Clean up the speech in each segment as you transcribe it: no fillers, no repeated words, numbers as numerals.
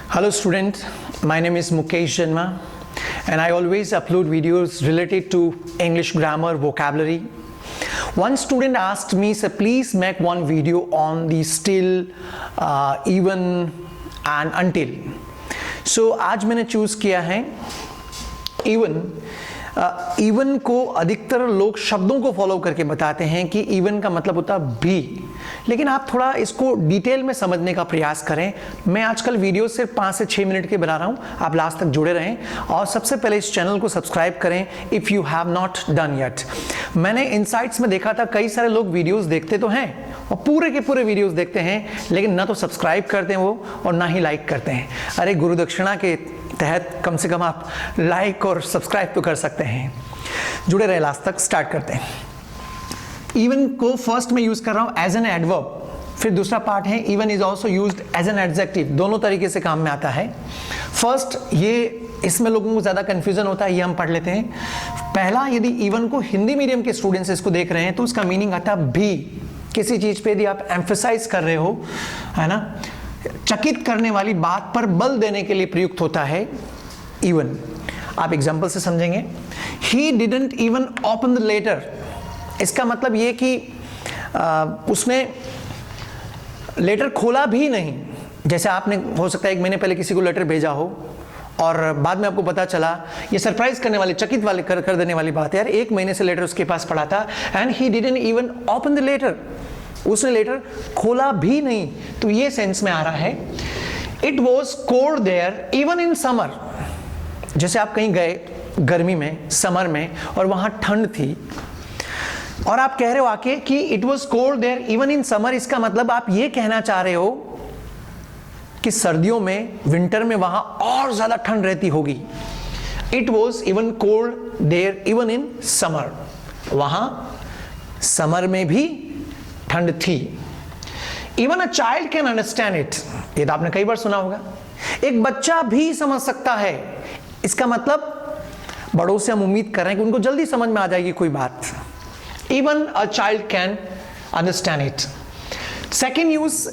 Hello student, my name is Mukesh Sharma and I always upload videos related to English grammar, vocabulary. One student asked me, sir, please make one video on the still, even and until. So आज मैंने choose किया है even. Even को अधिकतर लोग शब्दों को follow करके बताते हैं कि इवन का मतलब होता है भी, लेकिन आप थोड़ा इसको डिटेल में समझने का प्रयास करें। मैं आजकल वीडियो सिर्फ 5 से 6 मिनट के बना रहा हूं, आप लास्ट तक जुड़े रहें और सबसे पहले इस चैनल को सब्सक्राइब करें if you have not done yet. मैंने इनसाइट्स में देखा था कई सारे लोग वीडियोस देखते तो हैं और पूरे के पूरे वीडियोस देखते हैं, लेकिन ना तो सब्सक्राइब करते हैं वो और ना ही लाइक करते हैं। अरे गुरु दक्षिणा के तहत कम से कम आप लाइक और सब्सक्राइब तो कर सकते हैं। जुड़े रहे लास्ट तक। स्टार्ट करते हैं। इवन को फर्स्ट में यूज कर रहा हूं एज एन एडवर्ब, फिर दूसरा पार्ट है even is also used as an adjective. दोनों तरीके से काम में आता है। फर्स्ट, ये इसमें लोगों को ज्यादा कंफ्यूजन होता है, ये हम पढ़ लेते हैं। पहला, यदि इवन को हिंदी मीडियम के स्टूडेंट्स इसको देख रहे हैं तो उसका मीनिंग आता है भी। किसी चीज पे यदि आप एम्फेसाइज कर रहे हो, है ना, चकित करने वाली बात पर बल देने के लिए प्रयुक्त होता है इवन। आप एग्जाम्पल से समझेंगे। He didn't even open the letter, इसका मतलब ये कि उसने लेटर खोला भी नहीं। जैसे आपने हो सकता है 1 महीने पहले किसी को लेटर भेजा हो और बाद में आपको पता चला, ये सरप्राइज करने वाले, चकित वाले कर देने वाली बात है, यार 1 महीने से लेटर उसके पास पड़ा था and he didn't even open the letter, उसने लेटर खोला भी नहीं। तो ये सेंस में आ रहा है। It was cold there even in summer, जैसे आप कहीं गए गर्मी में, समर में, और वहां ठंड थी और आप कह रहे हो आके कि it was cold there even in summer. इसका मतलब आप ये कहना चाह रहे हो कि सर्दियों में, विंटर में वहां और ज्यादा ठंड रहती होगी। It was even cold there even in summer, वहां समर में भी ठंड थी। Even a child can understand it, ये तो आपने कई बार सुना होगा। एक बच्चा भी समझ सकता है, इसका मतलब बड़ों से हम उम्मीद कर रहे हैं कि उनको जल्दी समझ में आ जाएगी कोई बात। Even a child can understand it. Second use,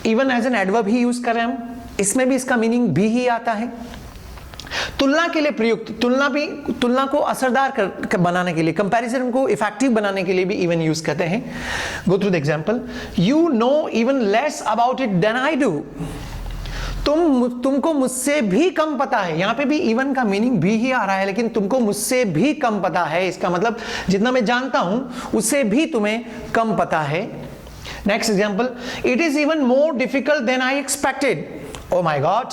even as an adverb ही यूज कर रहे हैं हम, इसमें भी इसका मीनिंग भी ही आता है। तुलना के लिए प्रयुक्त, तुलना को असरदार बनाने के लिए, कंपैरिजन को इफेक्टिव बनाने के लिए भी इवन यूज करते हैं। Go through the example. You know even less about it than I do, तुमको मुझसे भी कम पता है। यहां पे भी इवन का मीनिंग भी ही आ रहा है, लेकिन तुमको मुझसे भी कम पता है, इसका मतलब जितना मैं जानता हूं उससे भी तुम्हें कम पता है। Next example, it is even more difficult than I expected. Oh my God,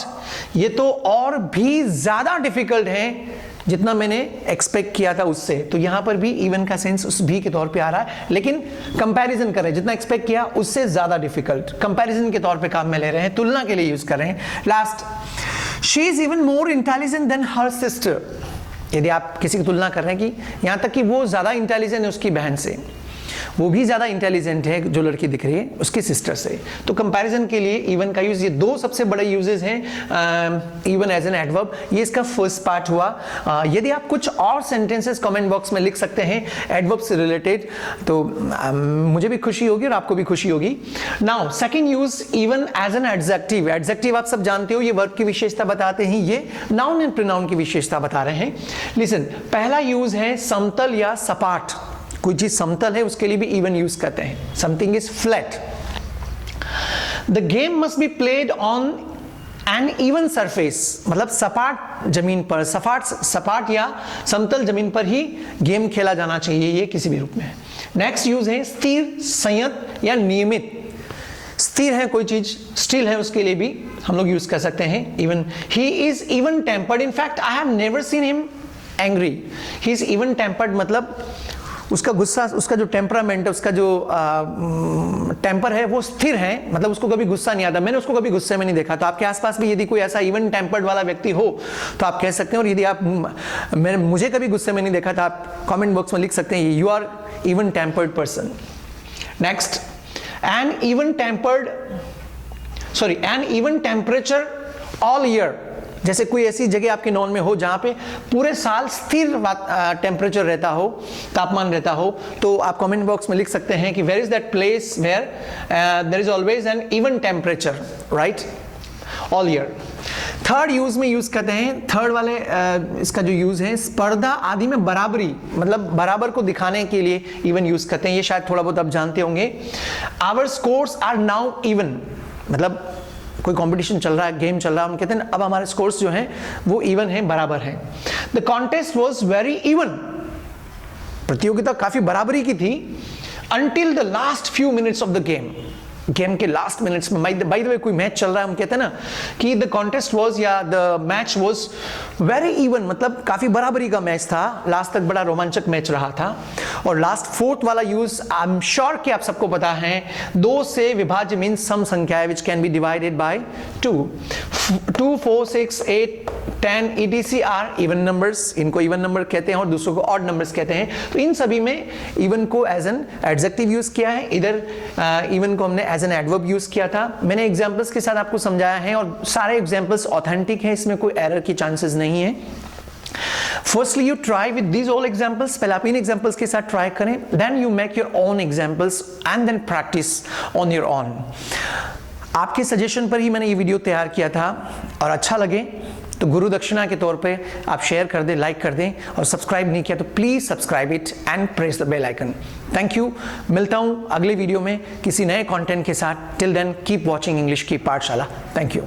ये तो और भी ज्यादा डिफिकल्ट है जितना मैंने एक्सपेक्ट किया था उससे। तो यहां पर भी इवन का सेंस उस भी के तौर पे आ रहा है, लेकिन कंपैरिजन कर रहे हैं, जितना एक्सपेक्ट किया उससे ज्यादा डिफिकल्ट, कंपैरिजन के तौर पे काम में ले रहे हैं, तुलना के लिए यूज कर रहे हैं। Last, she is even more intelligent then her sister. यदि आप किसी की तुलना कर रहे हैं कि यहां तक कि वो ज्यादा इंटेलिजेंट है उसकी बहन से, वो भी ज्यादा इंटेलिजेंट है जो लड़की दिख रही है उसकी सिस्टर से, तो कंपैरिजन के लिए इवन का यूज, ये 2 सबसे बड़े यूजेस हैं इवन एज एन एडवर्ब। ये इसका फर्स्ट पार्ट हुआ। यदि आप कुछ और सेंटेंसेस कमेंट बॉक्स में लिख सकते हैं एडवर्ब से रिलेटेड, तो मुझे भी खुशी होगी और आपको भी खुशी होगी। Now second use, even as an adjective. Adjective आप सब जानते हो, ये वर्ब की विशेषता बताते हैं, ये नाउन एंड प्रोनाउन की विशेषता बता रहे हैं। लिसन, पहला यूज है समतल या सपाट। कोई चीज समतल है उसके लिए भी इवन यूज करते हैं। Something is flat. The game must be played on an even surface, मतलब सपाट जमीन पर, सपाट या समतल जमीन पर ही गेम खेला जाना चाहिए, ये किसी भी रूप में। नेक्स्ट यूज है स्थिर, संयत या नियमित। स्थिर है कोई चीज, स्टिल है, उसके लिए भी हम लोग यूज कर सकते हैं even. He is even tempered, in fact I have never seen him angry. He is even tempered मतलब उसका गुस्सा, उसका जो टेम्परामेंट है, उसका जो टेम्पर है वो स्थिर है, मतलब उसको कभी गुस्सा नहीं आता। मैंने उसको कभी गुस्से में नहीं देखा। तो आपके आसपास भी यदि कोई ऐसा इवन टेम्पर्ड वाला व्यक्ति हो तो आप कह सकते हैं। और यदि आप मुझे कभी गुस्से में नहीं देखा तो आप कमेंट बॉक्स में लिख सकते हैं you are even tempered person. Next, an even temperature all year. जैसे कोई ऐसी जगह आपके नॉन में हो जहां पे पूरे साल स्थिर टेम्परेचर रहता हो, तापमान रहता हो, तो आप कमेंट बॉक्स में लिख सकते हैं कि where is that place where there is always an even temperature, right. All year. Third use में यूज करते हैं, थर्ड वाले इसका जो यूज है स्पर्धा आदि में बराबरी, मतलब बराबर को दिखाने के लिए इवन यूज करते हैं। ये शायद थोड़ा बहुत आप जानते होंगे। Our scores are now even, मतलब कोई कंपटीशन चल रहा है, गेम चल रहा है, हम कहते हैं अब हमारे स्कोर्स जो हैं वो इवन है, बराबर है। The contest was very even, प्रतियोगिता काफी बराबरी की थी। Until the last few minutes of the game, game के लास्ट मिनट्स में, बाय द वे कोई मैच चल रहा है, हम कहते हैं ना कि द कॉन्टेस्ट वॉज या the match was very even, मतलब काफी बराबरी का मैच था, लास्ट तक बड़ा रोमांचक मैच रहा था। और लास्ट फोर्थ वाला यूज आई एम श्योर कि आप सबको पता है, 2 से विभाज्य मीन्स सम संख्याएं which can be divided by 2, 2, 4, 6, 8, 10 etc are even numbers, इनको इवन नंबर कहते हैं और दूसरों को ऑड नंबर्स कहते हैं। तो इन सभी में इवन को एज एन एडजेक्टिव यूज किया है, इधर इवन को हमने एज एन एडवर्ब यूज किया था। मैंने एग्जांपल्स के साथ आपको समझाया है और सारे एग्जांपल्स ऑथेंटिक हैं, इसमें कोई एरर की चांसेस नहीं है। Firstly, you try with these all examples. पहले आप इन examples के साथ try करें, then you make your own examples and then practice on your own. आपके सजेशन पर ही मैंने ये वीडियो तैयार किया था और अच्छा लगे तो गुरु दक्षिणा के तौर पे आप शेयर कर दें, लाइक कर दें, और सब्सक्राइब नहीं किया तो please subscribe it and press the bell icon. Thank you. मिलता हूं अगले वीडियो में किसी नए कंटेंट के साथ। Till then keep watching English की पाठशाला। Thank you.